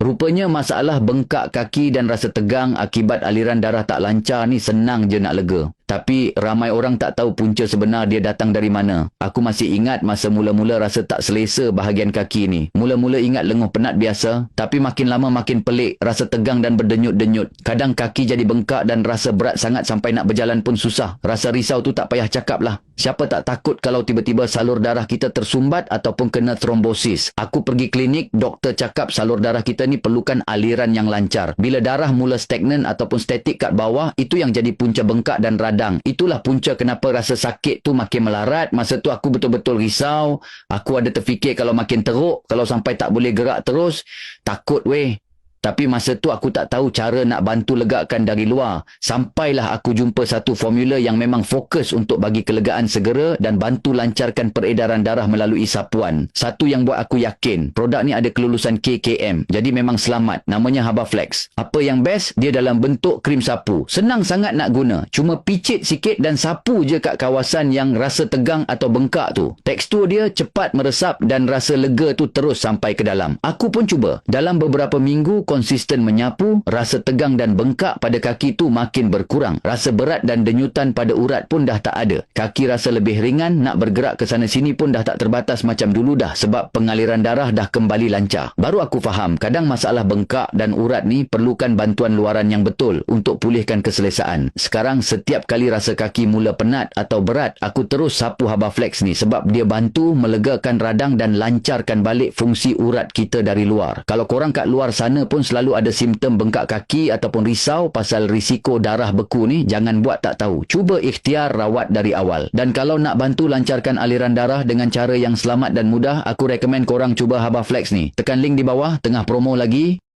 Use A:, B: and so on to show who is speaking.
A: Rupanya masalah bengkak kaki dan rasa tegang akibat aliran darah tak lancar ni senang je nak lega. Tapi ramai orang tak tahu punca sebenar dia datang dari mana. Aku masih ingat masa mula-mula rasa tak selesa bahagian kaki ni. Mula-mula ingat lenguh penat biasa, tapi makin lama makin pelik, rasa tegang dan berdenyut-denyut. Kadang kaki jadi bengkak dan rasa berat sangat sampai nak berjalan pun susah. Rasa risau tu tak payah cakap lah. Siapa tak takut kalau tiba-tiba salur darah kita tersumbat ataupun kena trombosis. Aku pergi klinik, doktor cakap salur darah kita ni perlukan aliran yang lancar. Bila darah mula stagnan ataupun statik kat bawah, itu yang jadi punca bengkak dan radang. Itulah punca kenapa rasa sakit tu makin melarat. Masa tu aku betul-betul risau. Aku ada terfikir kalau makin teruk, kalau sampai tak boleh gerak terus, takut weh. Tapi masa tu aku tak tahu cara nak bantu legakan dari luar. Sampailah aku jumpa satu formula yang memang fokus untuk bagi kelegaan segera dan bantu lancarkan peredaran darah melalui sapuan. Satu yang buat aku yakin, produk ni ada kelulusan KKM. Jadi memang selamat. Namanya Habaflex. Apa yang best? Dia dalam bentuk krim sapu. Senang sangat nak guna. Cuma picit sikit dan sapu je kat kawasan yang rasa tegang atau bengkak tu. Tekstur dia cepat meresap dan rasa lega tu terus sampai ke dalam. Aku pun cuba. Dalam beberapa minggu konsisten menyapu, rasa tegang dan bengkak pada kaki tu makin berkurang. Rasa berat dan denyutan pada urat pun dah tak ada. Kaki rasa lebih ringan, nak bergerak ke sana sini pun dah tak terbatas macam dulu dah sebab pengaliran darah dah kembali lancar. Baru aku faham, kadang masalah bengkak dan urat ni perlukan bantuan luaran yang betul untuk pulihkan keselesaan. Sekarang setiap kali rasa kaki mula penat atau berat, aku terus sapu Habaflex ni sebab dia bantu melegakan radang dan lancarkan balik fungsi urat kita dari luar. Kalau korang kat luar sana pun selalu ada simptom bengkak kaki ataupun risau pasal risiko darah beku ni, jangan buat tak tahu. Cuba ikhtiar rawat dari awal. Dan kalau nak bantu lancarkan aliran darah dengan cara yang selamat dan mudah, aku rekomen korang cuba Habaflex ni. Tekan link di bawah, tengah promo lagi.